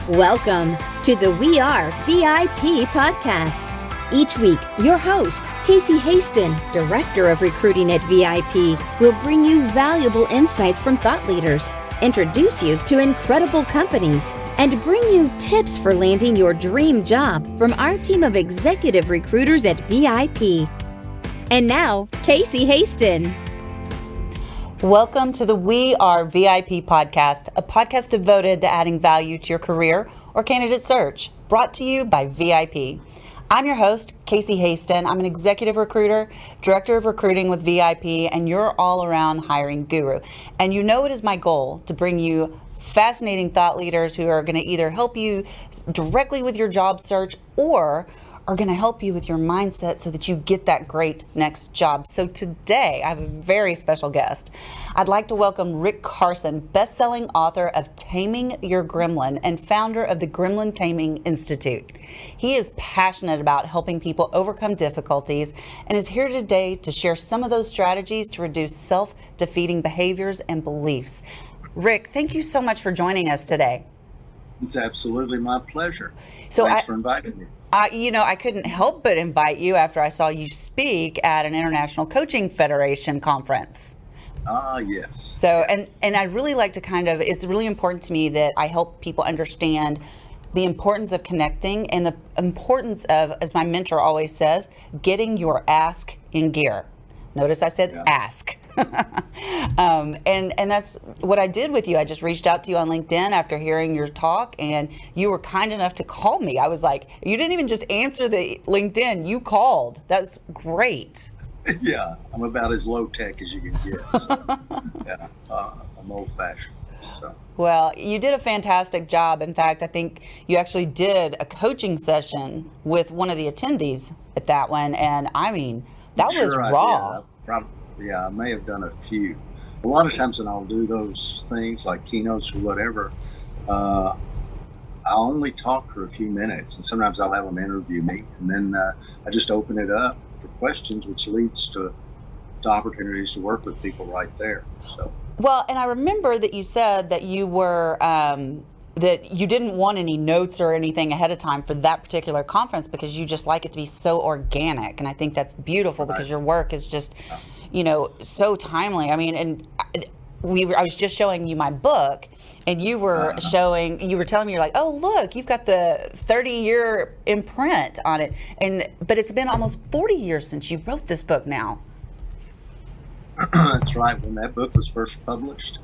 Welcome to the We Are VIP podcast. Each week, your host, Casey Hasten, Director of Recruiting at VIP, will bring you valuable insights from thought leaders, introduce you to incredible companies, and bring you tips for landing your dream job from our team of executive recruiters at VIP. And now, Casey Hasten. Welcome to the We Are VIP podcast, a podcast devoted to adding value to your career or candidate search, brought to you by VIP. I'm your host, Casey Hasten. I'm an executive recruiter, director of recruiting with VIP, and your all-around hiring guru. And you know it is my goal to bring you fascinating thought leaders who are going to either help you directly with your job search or are going to help you with your mindset so that you get that great next job. So today, I have a very special guest. I'd like to welcome Rick Carson, best-selling author of Taming Your Gremlin and founder of the Gremlin Taming Institute. He is passionate about helping people overcome difficulties and is here today to share some of those strategies to reduce self-defeating behaviors and beliefs. Rick, thank you so much for joining us today. It's absolutely my pleasure. Thanks for inviting me. I couldn't help but invite you after I saw you speak at an International Coaching Federation conference. Yes. So, and I'd really like to it's really important to me that I help people understand the importance of connecting and the importance of, as my mentor always says, getting your ask in gear. Notice I said ask. And that's what I did with you. I just reached out to you on LinkedIn after hearing your talk, and you were kind enough to call me. I was like, you didn't even just answer the LinkedIn, you called. That's great. Yeah, I'm about as low tech as you can get. So, I'm old fashioned. So. Well, you did a fantastic job. In fact, I think you actually did a coaching session with one of the attendees at that one. And I mean, that was raw. I may have done a few. A lot of times when I'll do those things like keynotes or whatever, I'll only talk for a few minutes, and sometimes I'll have them interview me, and then I just open it up for questions, which leads to opportunities to work with people right there. So. Well, and I remember that you said that you were that you didn't want any notes or anything ahead of time for that particular conference because you just like it to be so organic, and I think that's beautiful because your work is just. So timely. I mean, and I was just showing you my book, and you were telling me, you're like, oh, look, you've got the 30-year imprint on it. But it's been almost 40 years since you wrote this book now. That's right. When that book was first published,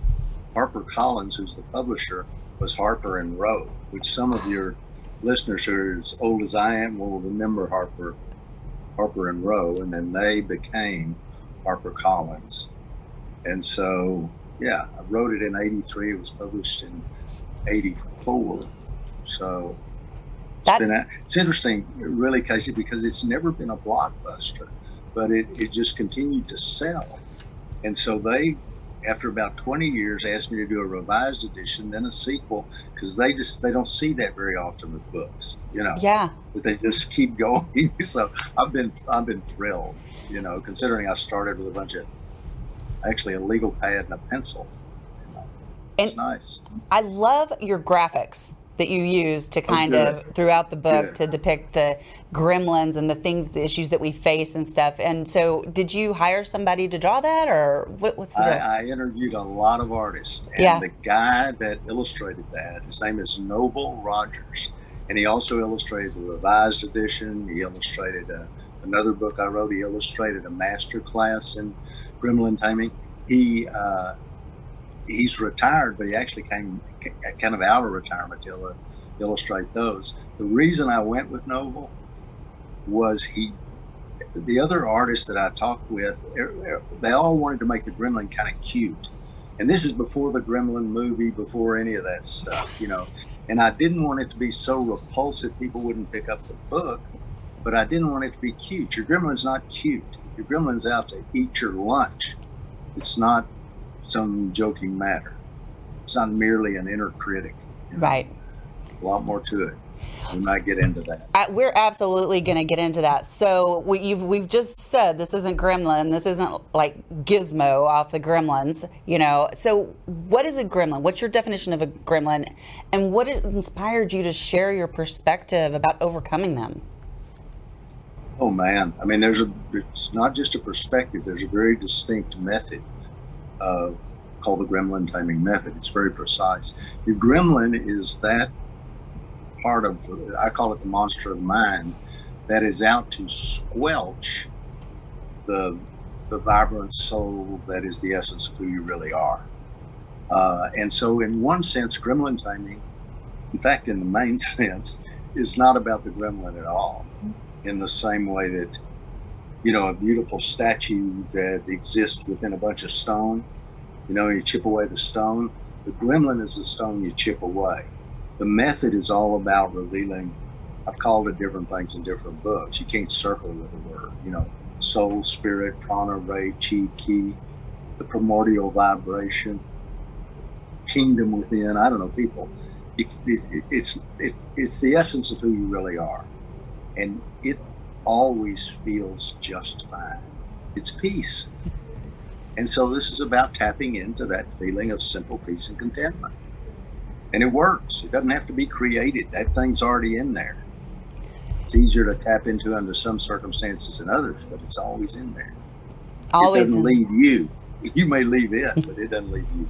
HarperCollins, who's the publisher, was Harper and Row, which some of your listeners who are as old as I am will remember Harper and Row, and then they became HarperCollins. And so, I wrote it in 83. It was published in 84. So it's interesting, really, Casey, because it's never been a blockbuster, but it just continued to sell. And so they, after about 20 years, asked me to do a revised edition, then a sequel, because they don't see that very often with books, Yeah. But they just keep going. So I've been thrilled. Considering I started with a legal pad and a pencil. It's nice. I love your graphics that you use to throughout the book to depict the gremlins and the issues that we face and stuff. And so did you hire somebody to draw that, or what's the deal? I interviewed a lot of artists, and the guy that illustrated that, his name is Noble Rogers, and he also illustrated the revised edition. He illustrated another book I wrote. He illustrated a master class in gremlin taming. He's retired, but he actually came kind of out of retirement to illustrate those. The reason I went with Noble was the other artists that I talked with, they all wanted to make the gremlin kind of cute. And this is before the Gremlin movie, before any of that stuff, And I didn't want it to be so repulsive people wouldn't pick up the book. But I didn't want it to be cute. Your gremlin's not cute. Your gremlin's out to eat your lunch. It's not some joking matter. It's not merely an inner critic. Right. A lot more to it. We might get into that. We're absolutely going to get into that. So we've just said this isn't Gremlin. This isn't like Gizmo off the Gremlins, you know. So what is a Gremlin? What's your definition of a Gremlin? And what inspired you to share your perspective about overcoming them? Oh man, I mean, it's not just a perspective. There's a very distinct method called the Gremlin Taming Method. It's very precise. Your Gremlin is that part of, I call it the monster of the mind, that is out to squelch the vibrant soul that is the essence of who you really are. And so in one sense, gremlin taming, in fact, in the main sense, is not about the gremlin at all. In the same way that, you know, a beautiful statue that exists within a bunch of stone, you know, you chip away the stone, the gremlin is the stone you chip away. The method is all about revealing, I've called it different things in different books. You can't circle with a word, you know, soul, spirit, prana, ray, chi, ki, the primordial vibration, kingdom within, I don't know, people. It's the essence of who you really are. And it always feels just fine. It's peace. And so this is about tapping into that feeling of simple peace and contentment. And it works. It doesn't have to be created. That thing's already in there. It's easier to tap into under some circumstances than others, but it's always in there. Always. It doesn't leave you. You may leave it, but it doesn't leave you.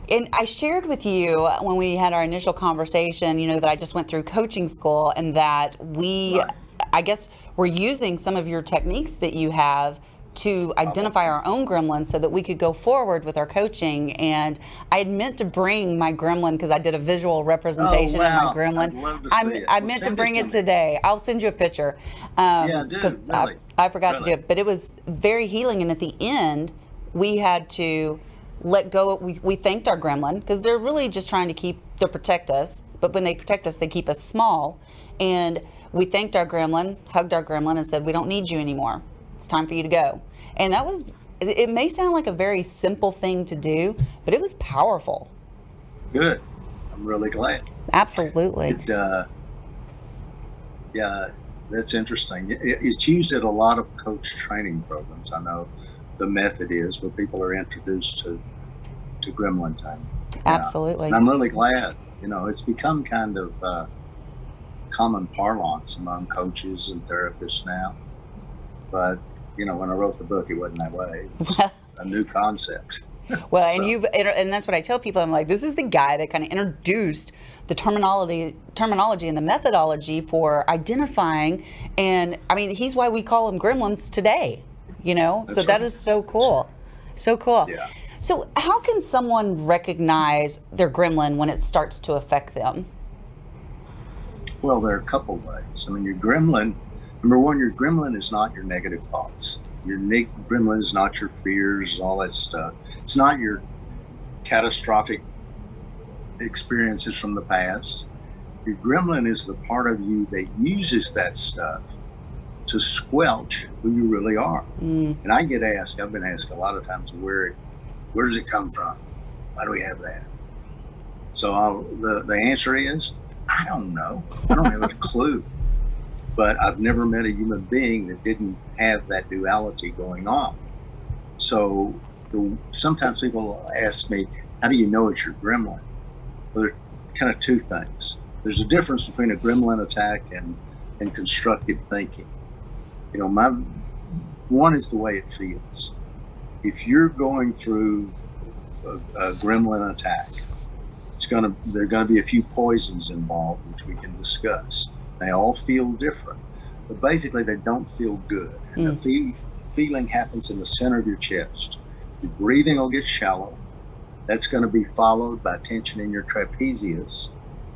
And I shared with you when we had our initial conversation, you know, that I just went through coaching school and that we, right, I guess, we're using some of your techniques that you have to identify our own gremlin so that we could go forward with our coaching. And I had meant to bring my gremlin because I did a visual representation of my gremlin. I'd love to see it. I meant to bring it today. I'll send you a picture. Yeah, dude, really. I forgot to do it, but it was very healing. And at the end, we had to let go. We thanked our gremlin because they're really just trying to protect us. But when they protect us, they keep us small. And we thanked our gremlin, hugged our gremlin, and said, "We don't need you anymore. It's time for you to go." And that was, it may sound like a very simple thing to do, but it was powerful. Good. I'm really glad. Absolutely. Yeah, that's interesting. It's used at a lot of coach training programs. I know the method is where people are introduced to gremlin time. Absolutely. And I'm really glad. You know, it's become kind of common parlance among coaches and therapists now. But, you know, when I wrote the book, it wasn't that way. It was a new concept. Well, so. And that's what I tell people. I'm like, this is the guy that kind of introduced the terminology and the methodology for identifying. And I mean, he's why we call them gremlins today, you know? That's so right. That is so cool. So cool. Yeah. So how can someone recognize their gremlin when it starts to affect them? Well, there are a couple ways. I mean, your gremlin, number one, your gremlin is not your negative thoughts. Your gremlin is not your fears, all that stuff. It's not your catastrophic experiences from the past. Your gremlin is the part of you that uses that stuff to squelch who you really are. And I've been asked a lot of times, where does it come from? Why do we have that? So the answer is, I don't know. I don't have a clue. But I've never met a human being that didn't have that duality going on. So sometimes people ask me, how do you know it's your gremlin? Well, there are kind of two things. There's a difference between a gremlin attack and constructive thinking. You know, one is the way it feels. If you're going through a gremlin attack, there are going to be a few poisons involved, which we can discuss. They all feel different, but basically they don't feel good. And the feeling happens in the center of your chest. Your breathing will get shallow. That's going to be followed by tension in your trapezius,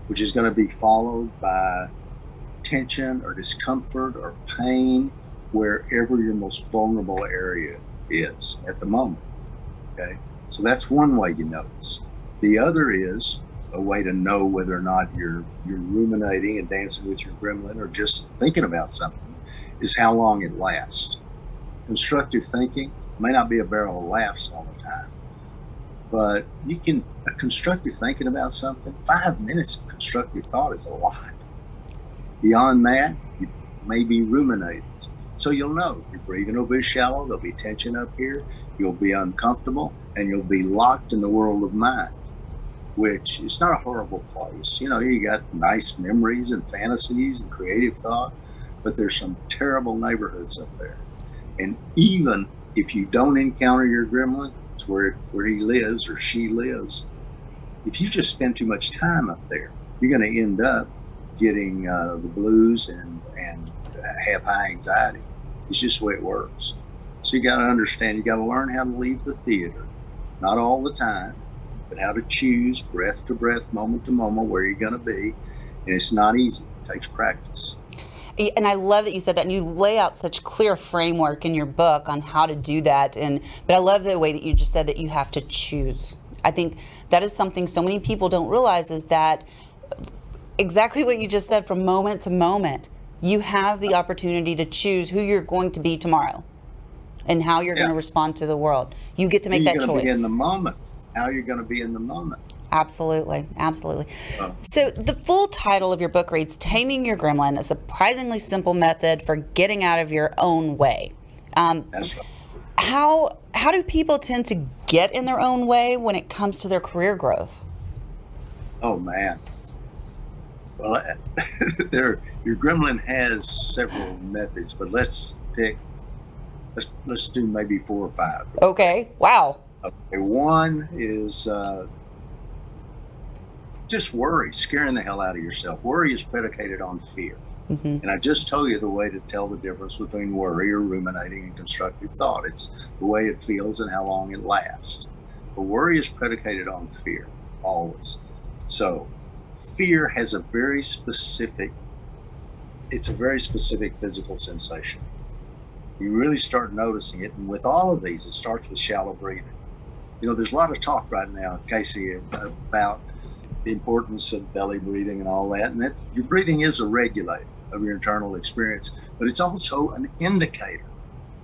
which is going to be followed by tension or discomfort or pain wherever your most vulnerable area is at the moment. Okay, so that's one way you notice. The other is a way to know whether or not you're ruminating and dancing with your gremlin or just thinking about something is how long it lasts. Constructive thinking may not be a barrel of laughs all the time, but constructive thinking about something, 5 minutes of constructive thought is a lot. Beyond that, you may be ruminating. So you'll know your breathing will be shallow, there'll be tension up here, you'll be uncomfortable, and you'll be locked in the world of mind, which is not a horrible place. You know, you got nice memories and fantasies and creative thought, but there's some terrible neighborhoods up there. And even if you don't encounter your gremlin, it's where he lives or she lives, if you just spend too much time up there, you're going to end up getting the blues and have high anxiety. It's just the way it works. So you got to understand, you got to learn how to leave the theater, not all the time, but how to choose breath to breath, moment to moment, where you're going to be. And it's not easy. It takes practice. And I love that you said that, and you lay out such clear framework in your book on how to do that. But I love the way that you just said that you have to choose. I think that is something so many people don't realize, is that exactly what you just said, from moment to moment, you have the opportunity to choose who you're going to be tomorrow and how you're going to respond to the world. You get to make that choice. You're going to be in the moment. How you're going to be in the moment. Absolutely. Absolutely. So the full title of your book reads, Taming Your Gremlin, a surprisingly simple method for getting out of your own way. That's right. How do people tend to get in their own way when it comes to their career growth? Oh, man. Well, your gremlin has several methods, but let's do maybe 4 or 5. Okay. Wow. Okay. One is just worry, scaring the hell out of yourself. Worry is predicated on fear. Mm-hmm. And I just told you the way to tell the difference between worry or ruminating and constructive thought. It's the way it feels and how long it lasts. But worry is predicated on fear, always. So fear has a very specific physical sensation. You really start noticing it. And with all of these, it starts with shallow breathing. You know, there's a lot of talk right now, Casey, about the importance of belly breathing and all that. And your breathing is a regulator of your internal experience, but it's also an indicator.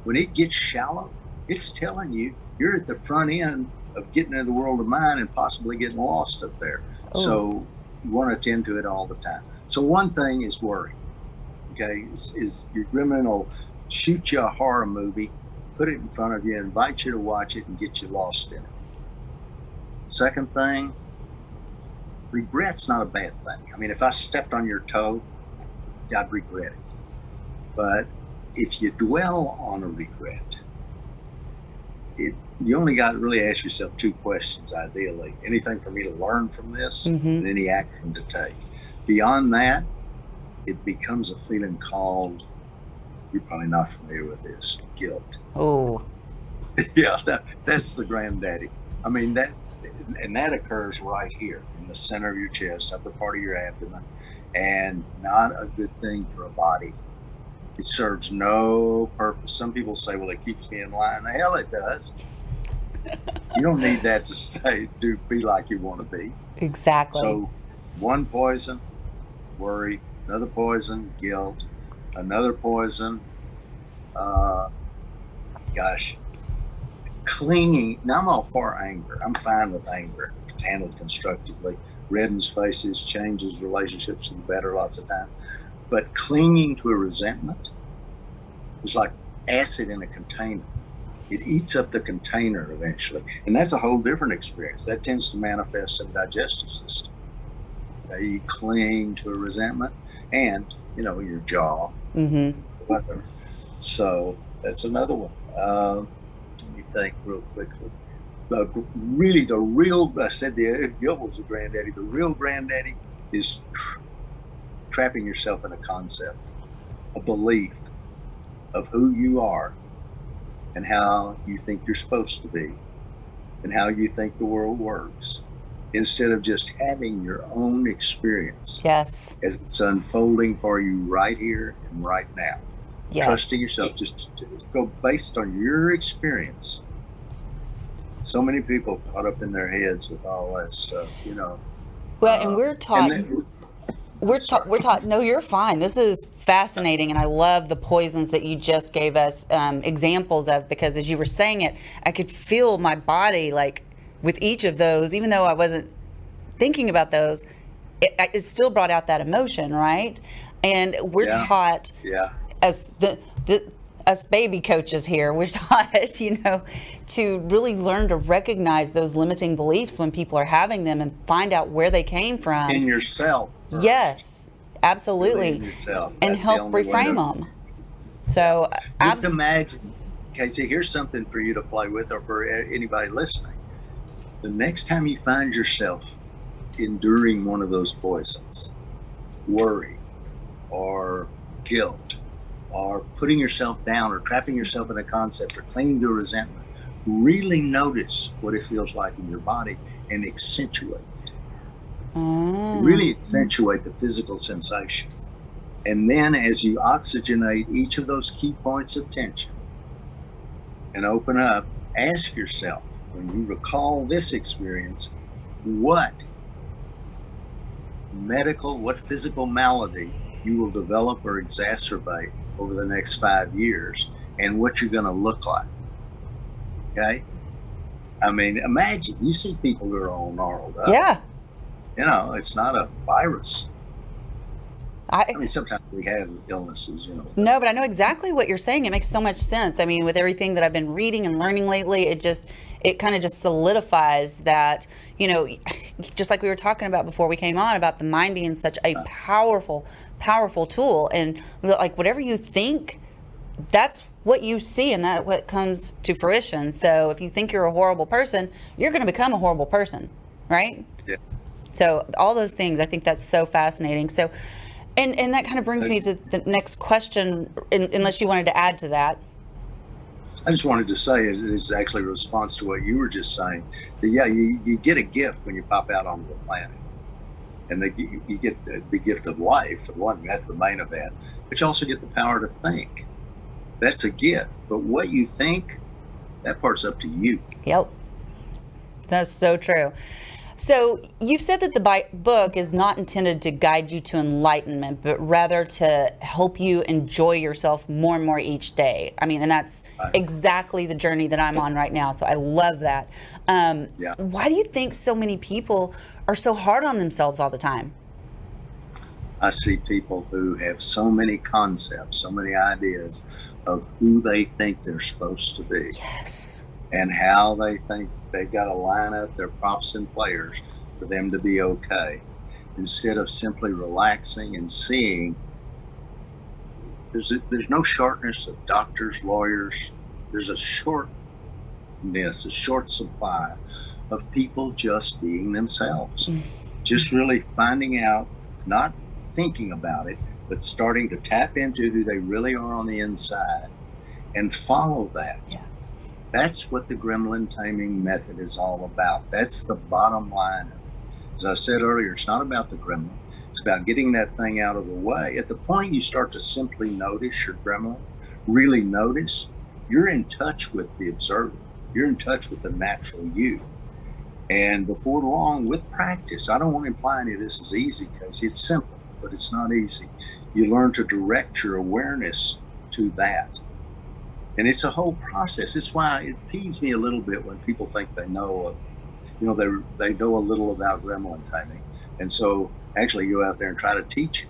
When it gets shallow, it's telling you you're at the front end of getting into the world of mind and possibly getting lost up there. Oh. So you want to attend to it all the time. So one thing is worry. Okay, is your gremlin will shoot you a horror movie, put it in front of you, invite you to watch it, and get you lost in it. Second thing, regret's not a bad thing. I mean, if I stepped on your toe, I'd regret it. But if you dwell on a regret, you only got to really ask yourself 2 questions, ideally. Anything for me to learn from this, and any action to take. Beyond that, it becomes a feeling called, you're probably not familiar with this, guilt. Oh. Yeah, that's the granddaddy. I mean, that occurs right here in the center of your chest, upper part of your abdomen, and not a good thing for a body. It serves no purpose. Some people say, well, it keeps me in line. The hell it does. You don't need that to be like you want to be. Exactly. So one poison, worry. Another poison, guilt. Another poison, clinging. Now I'm all for anger. I'm fine with anger if it's handled constructively. Reddens faces, changes relationships for the better lots of time. But clinging to a resentment is like acid in a container. It eats up the container eventually. And that's a whole different experience. That tends to manifest in the digestive system. You cling to a resentment and, your jaw. Mm-hmm. Whatever. So that's another one. Let me think real quickly. I said the guilt was a granddaddy. The real granddaddy is trapping yourself in a concept, a belief of who you are and how you think you're supposed to be and how you think the world works, instead of just having your own experience. Yes. As it's unfolding for you right here and right now. Yes. Trusting yourself, just to go based on your experience. So many people caught up in their heads with all that stuff, Well, and we're taught. We're taught. No, you're fine. This is fascinating, and I love the poisons that you just gave us examples of, because as you were saying it, I could feel my body like with each of those, even though I wasn't thinking about those. It still brought out that emotion, right? And we're taught as us baby coaches here, we're taught, to really learn to recognize those limiting beliefs when people are having them and find out where they came from. In yourself first. Yes, absolutely. And help reframe them. So just imagine, Casey, here's something for you to play with, or for anybody listening. The next time you find yourself enduring one of those voices, worry or guilt, or putting yourself down, or trapping yourself in a concept, or clinging to resentment, really notice what it feels like in your body and accentuate it. Really accentuate the physical sensation. And then as you oxygenate each of those key points of tension and open up, ask yourself, when you recall this experience, what physical malady you will develop or exacerbate over the next 5 years, and what you're going to look like. Okay? I mean, imagine, you see people who are all gnarled up. Yeah. It's not a virus. I mean, sometimes we have illnesses, No, but I know exactly what you're saying. It makes so much sense. I mean, with everything that I've been reading and learning lately, it kind of just solidifies that, just like we were talking about before we came on, about the mind being such a powerful tool. And like whatever you think, that's what you see, and that's what comes to fruition. So if you think you're a horrible person, you're going to become a horrible person, right? Yeah. So all those things, I think that's so fascinating. So, and that kind of brings me to the next question, unless you wanted to add to that. I just wanted to say, it is actually a response to what you were just saying. That, you get a gift when you pop out onto the planet. And you get the gift of life, for one, that's the main event. But you also get the power to think. That's a gift. But what you think, that part's up to you. Yep. That's so true. So you've said that the book is not intended to guide you to enlightenment, but rather to help you enjoy yourself more and more each day. I mean, and that's exactly the journey that I'm on right now. So I love that. Why do you think so many people are so hard on themselves all the time? I see people who have so many concepts, so many ideas of who they think they're supposed to be. Yes. And how they think they got to line up their props and players for them to be okay, instead of simply relaxing and seeing there's no shortness of doctors, lawyers. There's a short supply of people just being themselves, just really finding out, not thinking about it, but starting to tap into who they really are on the inside and follow that. Yeah. That's what the gremlin taming method is all about. That's the bottom line. As I said earlier, it's not about the gremlin. It's about getting that thing out of the way. At the point you start to simply notice your gremlin, really notice, you're in touch with the observer. You're in touch with the natural you. And before long, with practice, I don't want to imply any of this is easy, because it's simple, but it's not easy. You learn to direct your awareness to that. And it's a whole process. It's why it peeves me a little bit when people think they know, they know a little about gremlin taming. And so actually go out there and try to teach it.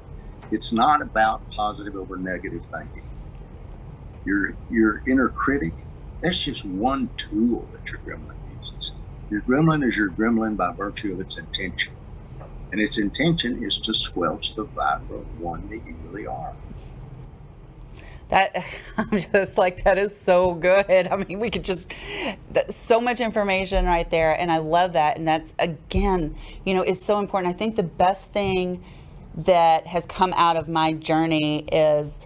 It's not about positive over negative thinking. Your inner critic, that's just one tool that your gremlin uses. Your gremlin is your gremlin by virtue of its intention. And its intention is to squelch the vibrant one that you really are. That, I'm just like, that is so good. I mean, we could just, so much information right there. And I love that. And that's, again, is so important. I think the best thing that has come out of my journey is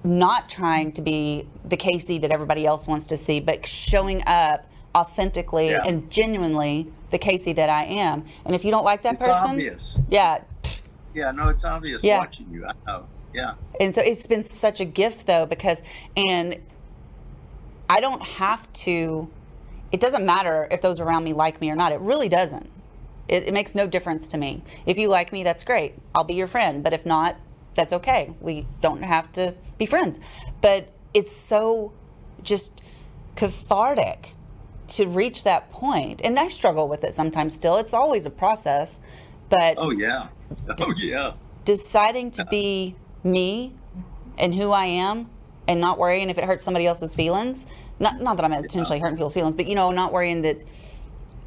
not trying to be the Casey that everybody else wants to see, but showing up authentically and genuinely the Casey that I am. And if you don't like that person, it's obvious. It's obvious watching you. I know. Yeah. And so it's been such a gift, though, and I don't have to, it doesn't matter if those around me like me or not. It really doesn't. It makes no difference to me. If you like me, that's great. I'll be your friend. But if not, that's okay. We don't have to be friends. But it's so just cathartic to reach that point. And I struggle with it sometimes still. It's always a process. But Oh, yeah. deciding to be me and who I am, and not worrying if it hurts somebody else's feelings. Not that I'm intentionally hurting people's feelings, but not worrying that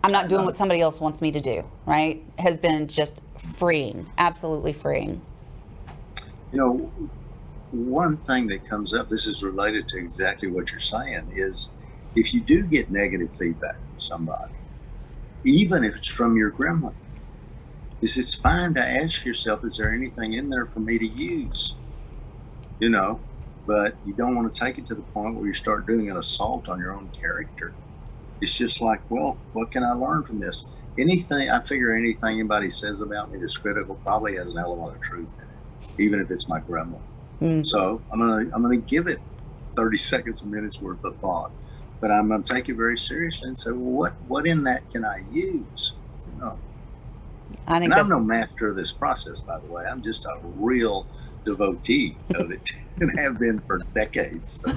I'm not doing what somebody else wants me to do, right? Has been just freeing, absolutely freeing. One thing that comes up, this is related to exactly what you're saying, is if you do get negative feedback from somebody, even if it's from your gremlin, it's fine to ask yourself, is there anything in there for me to use? But you don't want to take it to the point where you start doing an assault on your own character. It's just like, well, what can I learn from this? I figure anything anybody says about me that's critical probably has an element of truth in it, even if it's my gremlin. So I'm gonna give it 30 seconds, a minute's worth of thought, but I'm gonna take it very seriously and say, well, what in that can I use? I'm no master of this process, by the way. I'm just a real devotee of it and have been for decades. So.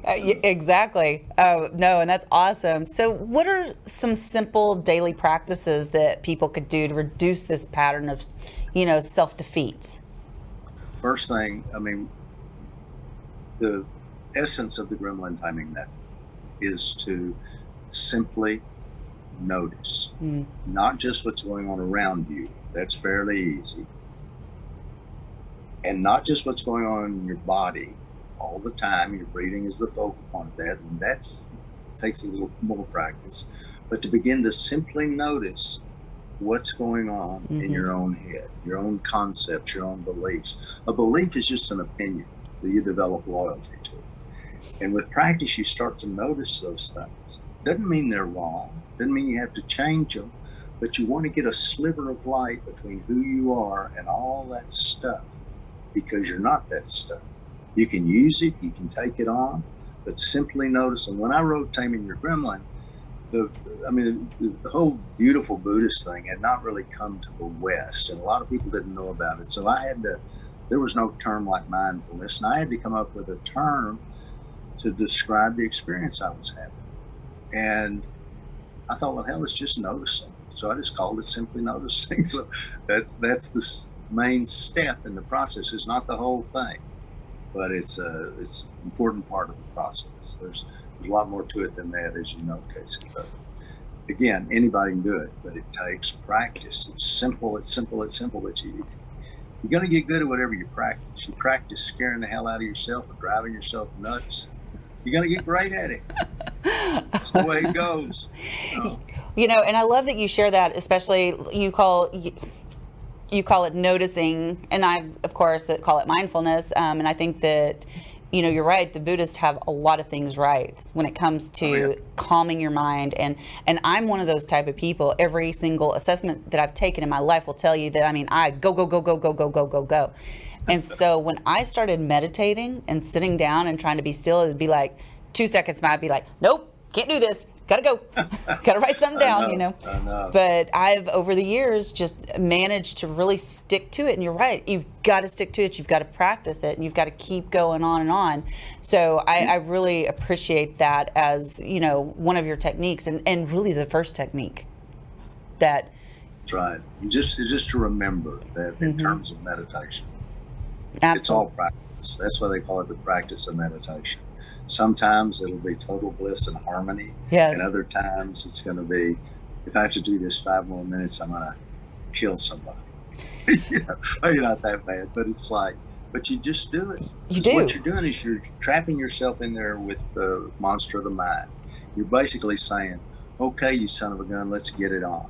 Exactly. No, and that's awesome. So what are some simple daily practices that people could do to reduce this pattern of, self-defeat? First thing, the essence of the gremlin timing method is to simply notice, not just what's going on around you. That's fairly easy. And not just what's going on in your body all the time. Your breathing is the focal point of that, and that takes a little more practice. But to begin to simply notice what's going on in your own head, your own concepts, your own beliefs. A belief is just an opinion that you develop loyalty to. And with practice, you start to notice those things. Doesn't mean they're wrong. Doesn't mean you have to change them. But you want to get a sliver of light between who you are and all that stuff, because you're not that stuff. You can use it, you can take it on, but simply notice. And when I wrote Taming Your Gremlin, the whole beautiful Buddhist thing had not really come to the West, and a lot of people didn't know about it. So there was no term like mindfulness, and I had to come up with a term to describe the experience I was having. And I thought, well, hell, it's just noticing. So I just called it simply noticing. So that's the main step in the process. It's not the whole thing, but it's an important part of the process. There's a lot more to it than that, as you know, Casey. But again, anybody can do it, but it takes practice. It's simple, but you're going to get good at whatever you practice. You practice scaring the hell out of yourself or driving yourself nuts, you're going to get great at it. That's the way it goes. And I love that you share that, especially you call it noticing, and I, of course, call it mindfulness. And I think that, you're right. The Buddhists have a lot of things right when it comes to calming your mind. And I'm one of those type of people. Every single assessment that I've taken in my life will tell you that, I go. And so when I started meditating and sitting down and trying to be still, it'd be like 2 seconds, I'd be like, nope, can't do this. Gotta go. Gotta write something down, I know. But I've, over the years, just managed to really stick to it. And you're right. You've got to stick to it. You've got to practice it. And you've got to keep going on and on. So I really appreciate that as, one of your techniques and really the first technique. That's right. Just to remember that in terms of meditation. Absolutely. It's all practice. That's why they call it the practice of meditation. Sometimes it'll be total bliss and harmony. Yes. And other times it's going to be, if I have to do this 5 more minutes, I'm going to kill somebody. Maybe not that bad, but it's like, but you just do it. You do. What you're doing is you're trapping yourself in there with the monster of the mind. You're basically saying, okay, you son of a gun, let's get it on.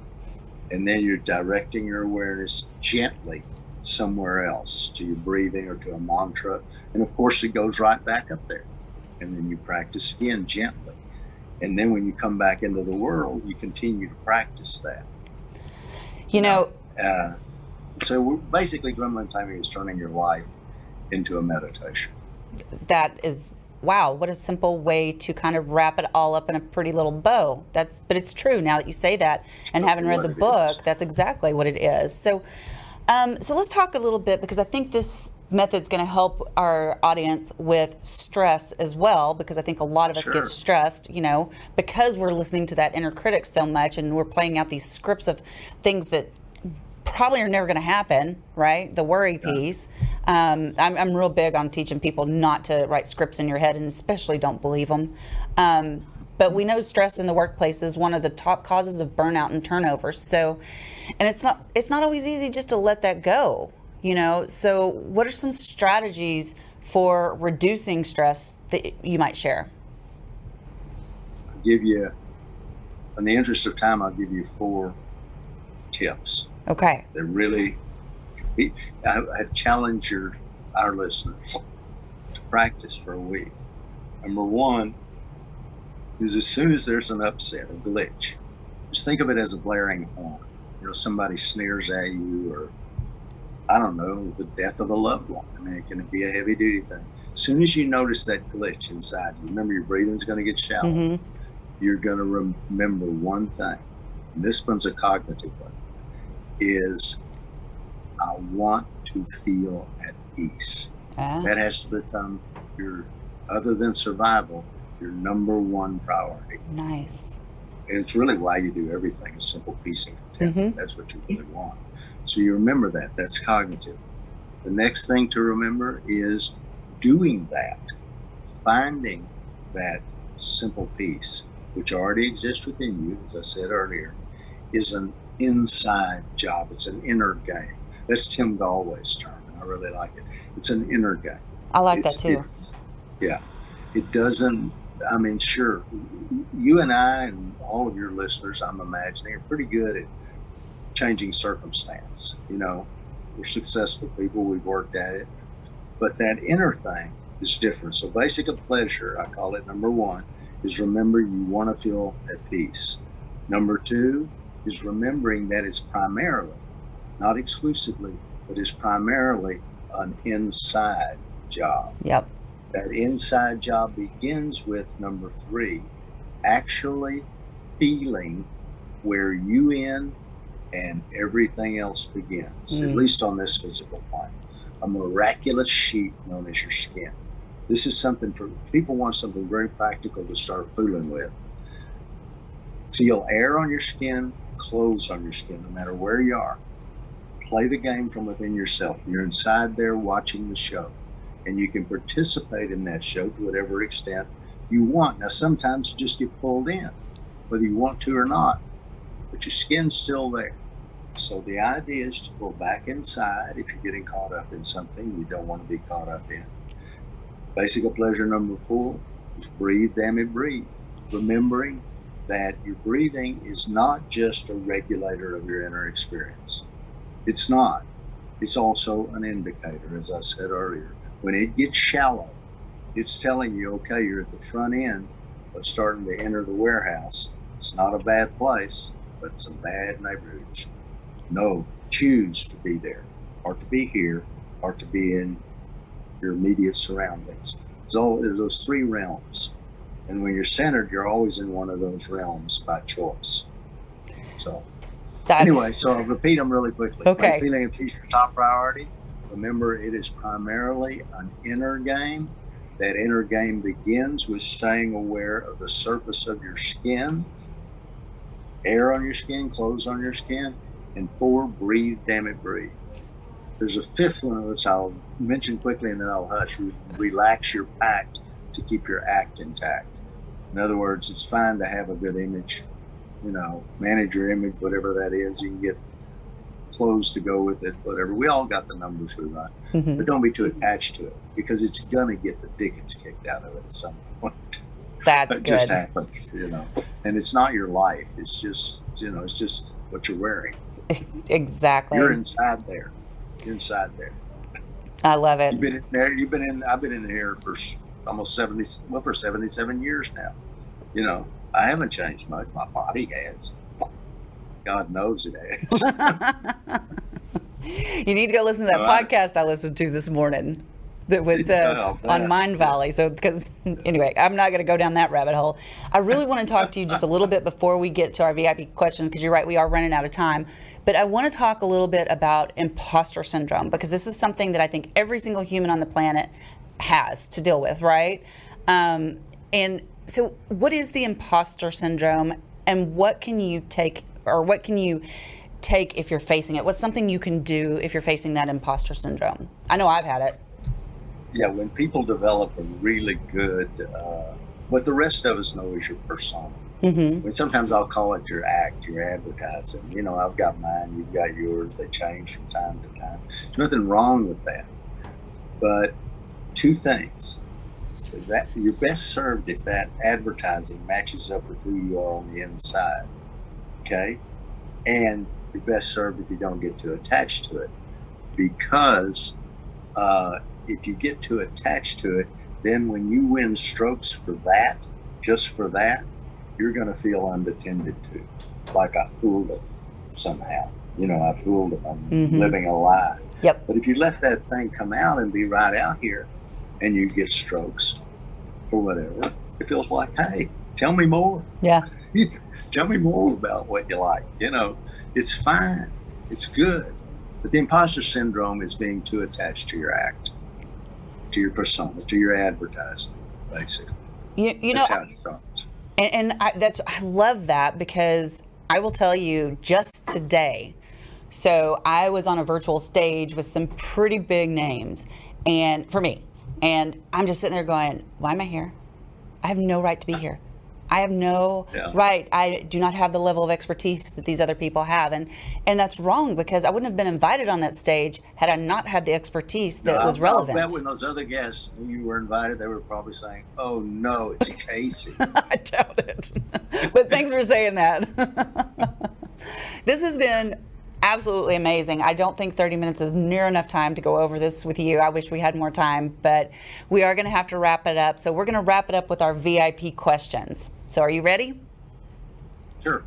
And then you're directing your awareness gently somewhere else, to your breathing or to a mantra. And of course, it goes right back up there. And then you practice again gently. And then when you come back into the world, you continue to practice that. So we're basically, gremlin timing is turning your life into a meditation. That is, wow, what a simple way to kind of wrap it all up in a pretty little bow. But it's true now that you say that, and having read the book, that's exactly what it is. So let's talk a little bit, because I think this method's going to help our audience with stress as well, because I think a lot of us get stressed, because we're listening to that inner critic so much, and we're playing out these scripts of things that probably are never going to happen, right? The worry piece. I'm real big on teaching people not to write scripts in your head, and especially don't believe them. But we know stress in the workplace is one of the top causes of burnout and turnover. So, and it's not always easy just to let that go, you know? So what are some strategies for reducing stress that you might share? I'll give you, in the interest of time, I'll give you 4 tips. Okay. That really, I challenge our listeners to practice for a week. Number 1 is, as soon as there's an upset, a glitch, just think of it as a blaring horn. You know, somebody sneers at you, or I don't know, the death of a loved one. I mean, it can be a heavy duty thing. As soon as you notice that glitch inside you, remember your breathing's going to get shallow. Mm-hmm. You're going to remember one thing. And this one's a cognitive one. Is I want to feel at peace. That has to become other than survival, your number 1 priority. Nice. And it's really why you do everything, a simple peace and contentment. Mm-hmm. That's what you really want. So you remember that. That's cognitive. The next thing to remember is doing that, finding that simple peace, which already exists within you, as I said earlier, is an inside job. It's an inner game. That's Tim Galway's term, and I really like it. It's an inner game. I like that too. Yeah. It doesn't, I mean, sure, you and I and all of your listeners, I'm imagining, are pretty good at changing circumstance. You know, we're successful people, we've worked at it. But that inner thing is different. So basic of pleasure, I call it number 1, is remember you want to feel at peace. Number 2 is remembering that it's primarily, not exclusively, but it's primarily an inside job. Yep. That inside job begins with number 3, actually feeling where you end and everything else begins, at least on this physical plane. A miraculous sheath known as your skin. This is something for people want something very practical to start fooling with. Feel air on your skin, clothes on your skin, no matter where you are. Play the game from within yourself. You're inside there watching the show, and you can participate in that show to whatever extent you want. Now, sometimes you just get pulled in, whether you want to or not, but your skin's still there. So the idea is to go back inside if you're getting caught up in something you don't want to be caught up in. Basic of pleasure number 4 is breathe, damn it, breathe. Remembering that your breathing is not just a regulator of your inner experience. It's not. It's also an indicator, as I said earlier. When it gets shallow, it's telling you, okay, you're at the front end of starting to enter the warehouse. It's not a bad place, but it's a bad neighborhood. No, choose to be there, or to be here, or to be in your immediate surroundings. There's those 3 realms. And when you're centered, you're always in one of those realms by choice. So anyway, so I'll repeat them really quickly. Okay. When feeling at peace, your top priority, remember it is primarily an inner game. That inner game begins with staying aware of the surface of your skin, air on your skin, clothes on your skin, and 4, breathe, damn it, breathe. There's a 5th one, which I'll mention quickly and then I'll hush. Relax your pact to keep your act intact. In other words, it's fine to have a good image, you know, manage your image, whatever that is. You can get clothes to go with it, whatever. We all got the numbers we run, but don't be too attached to it because it's gonna get the dickens kicked out of it at some point. That's It good. just happens, you know. And it's not your life. It's just, you know, it's just what you're wearing. Exactly. You're inside there. You're inside there. I love it. You've been in there. I've been in here for almost 77 years now. You know, I haven't changed much. My body has. God knows it has. You need to go listen to that podcast I listened to this morning on Mind Valley. So, because anyway, I'm not going to go down that rabbit hole. I really want to talk to you just a little bit before we get to our VIP question, because you're right, we are running out of time. But I want to talk a little bit about imposter syndrome, because this is something that I think every single human on the planet has to deal with, right? And so what is the imposter syndrome, and what can you take, or what can you take if you're facing it? What's something you can do if you're facing that imposter syndrome? I know I've had it. Yeah, when people develop a really good, what the rest of us know is your persona. Mm-hmm. I mean, sometimes I'll call it your act, your advertising. You know, I've got mine, you've got yours. They change from time to time. There's nothing wrong with that. But two things. That you're best served if that advertising matches up with who you are on the inside. Okay? And you're best served if you don't get too attached to it. Because if you get too attached to it, then when you win strokes for that, just for that, you're going to feel unattended to, like I fooled them somehow. You know, I fooled them. I'm living a lie. Yep. But if you let that thing come out and be right out here, and you get strokes for whatever, it feels like, hey, tell me more. Yeah. Tell me more about what you like. You know, it's fine. It's good. But the imposter syndrome is being too attached to your act, to your persona, to your advertising, basically. You That's know, how it starts. And I love that, because I will tell you, just today, so I was on a virtual stage with some pretty big names, and for me, and I'm just sitting there going, why am I here? I have no right to be here. I have no right. I do not have the level of expertise that these other people have. And that's wrong, because I wouldn't have been invited on that stage had I not had the expertise that was relevant. I bet when those other guests, when you were invited, they were probably saying, oh no, it's Casey. I doubt it. But thanks for saying that. This has been absolutely amazing. I don't think 30 minutes is near enough time to go over this with you. I wish we had more time, but we are going to have to wrap it up. So we're going to wrap it up with our VIP questions. So are you ready? Sure.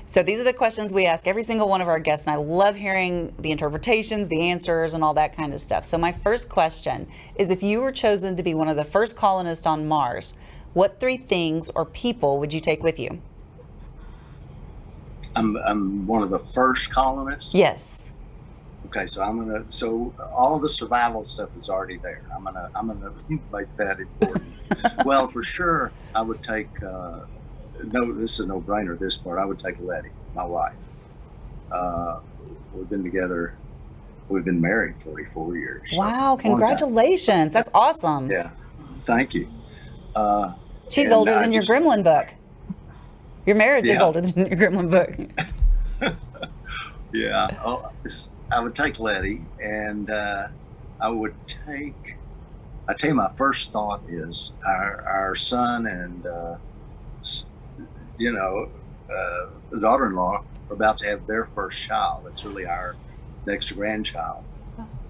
So these are the questions we ask every single one of our guests, and I love hearing the interpretations, the answers, and all that kind of stuff. So my first question is, if you were chosen to be one of the first colonists on Mars, what 3 things or people would you take with you? I'm one of the first colonists? Yes. Okay, so so all of the survival stuff is already there. I'm gonna make that important. Well, for sure, I would take, this is a no-brainer, this part, I would take Letty, my wife. We've been married 44 years. Wow, congratulations. That's awesome. Yeah, thank you. She's older than your Gremlin book. Your marriage is older than your Gremlin book. Yeah, I would take Letty, and I tell you, my first thought is our son and, the daughter-in-law are about to have their first child. It's really our next grandchild.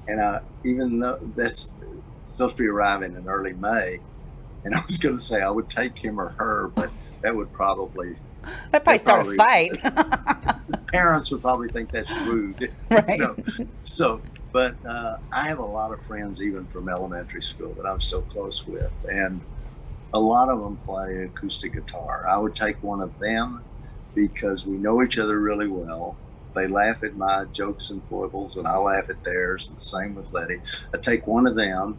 And even though that's supposed to be arriving in early May, and I was going to say I would take him or her, but that would probably start a fight. Parents would probably think that's rude. Right. So, but I have a lot of friends, even from elementary school, that I'm so close with, and a lot of them play acoustic guitar. I would take one of them because we know each other really well. They laugh at my jokes and foibles, and I laugh at theirs, and the same with Letty. I'd take one of them,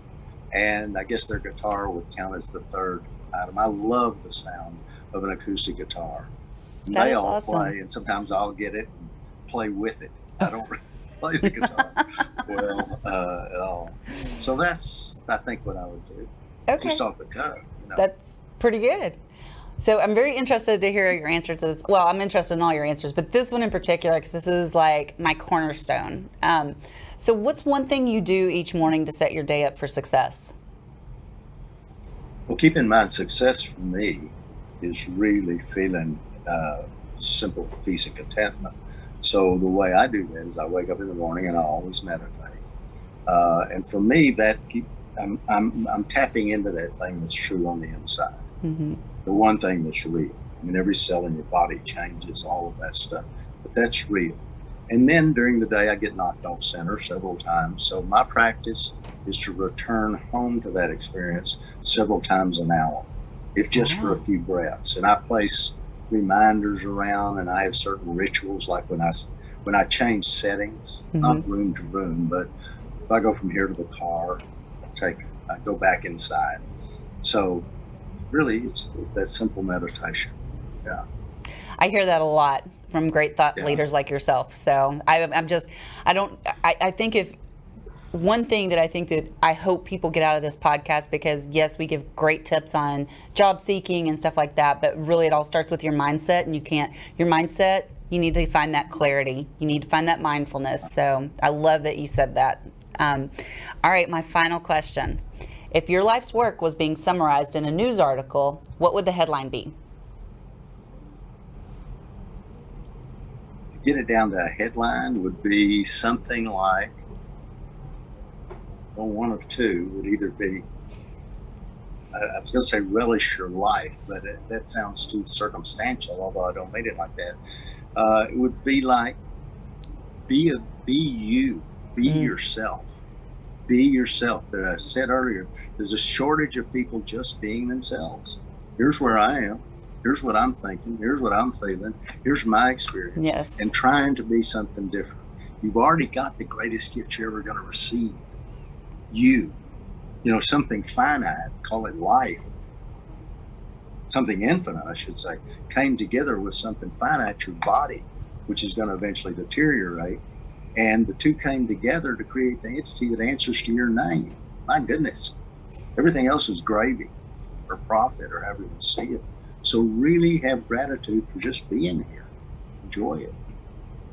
and I guess their guitar would count as the third item. I love the sound of an acoustic guitar. And they all play, and sometimes I'll get it and play with it. I don't really play the guitar well at all. So that's, I think, what I would do. Okay. Just off the cuff. That's pretty good. So I'm very interested to hear your answer to this. Well, I'm interested in all your answers, but this one in particular, because this is like my cornerstone. So what's one thing you do each morning to set your day up for success? Well, keep in mind, success for me is really feeling simple peace and contentment. So the way I do that is I wake up in the morning and I always meditate. And for me, I'm tapping into that thing that's true on the inside. Mm-hmm. The one thing that's real. I mean, every cell in your body changes, all of that stuff, but that's real. And then during the day, I get knocked off center several times. So my practice is to return home to that experience several times an hour, if just for a few breaths. And I place reminders around, and I have certain rituals, like when I change settings, not room to room, but if I go from here to the car, I go back inside. So really, it's that simple meditation. Yeah. I hear that a lot from great thought leaders like yourself. So I think if one thing that I think that I hope people get out of this podcast, because yes, we give great tips on job seeking and stuff like that, but really it all starts with your mindset, and you need to find that clarity. You need to find that mindfulness. So I love that you said that. All right, my final question. If your life's work was being summarized in a news article, what would the headline be? Get it down to a headline would be something like, well, one of two would either be, I was going to say relish your life, but that sounds too circumstantial, although I don't mean it like that. It would be like, be you, be yourself. Be yourself. That I said earlier, there's a shortage of people just being themselves. Here's where I am. Here's what I'm thinking. Here's what I'm feeling. Here's my experience. Yes. And trying to be something different. You've already got the greatest gift you're ever going to receive. You know, something finite, call it life. Something infinite, I should say, came together with something finite, your body, which is going to eventually deteriorate. And the two came together to create the entity that answers to your name. My goodness. Everything else is gravy or profit or however you see it. So really have gratitude for just being here. Enjoy it.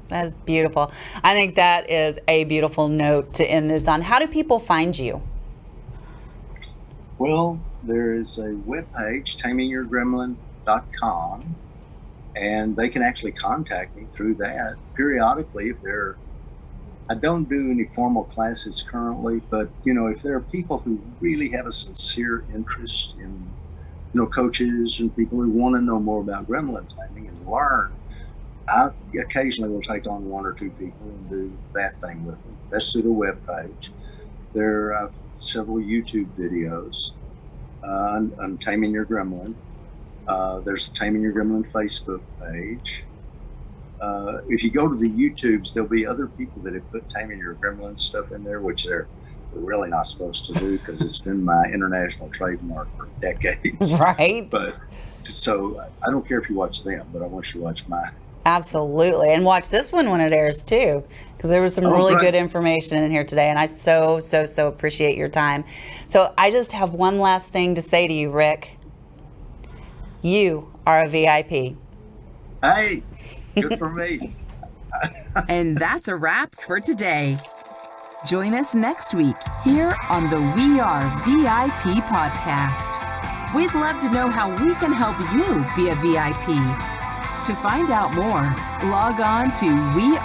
That is beautiful. I think that is a beautiful note to end this on. How do people find you? Well, there is a webpage, tamingyourgremlin.com, and they can actually contact me through that periodically if they're, I don't do any formal classes currently, but you know, if there are people who really have a sincere interest in, you know, coaches and people who want to know more about gremlin taming and learn, I occasionally will take on one or two people and do that thing with them. That's through the webpage. There are several YouTube videos on Taming Your Gremlin. There's a Taming Your Gremlin Facebook page. If you go to the YouTubes, there'll be other people that have put Taming Your Gremlin stuff in there, which they're really not supposed to do because it's been my international trademark for decades. Right. But so I don't care if you watch them, but I want you to watch mine. Absolutely. And watch this one when it airs too, because there was some really great. good information in here today. And I so appreciate your time. So I just have one last thing to say to you, Rick. You are a VIP. Hey, good for me. And that's a wrap for today. Join us next week here on the We Are VIP podcast. We'd love to know how we can help you be a VIP. To find out more, log on to wearevip.com.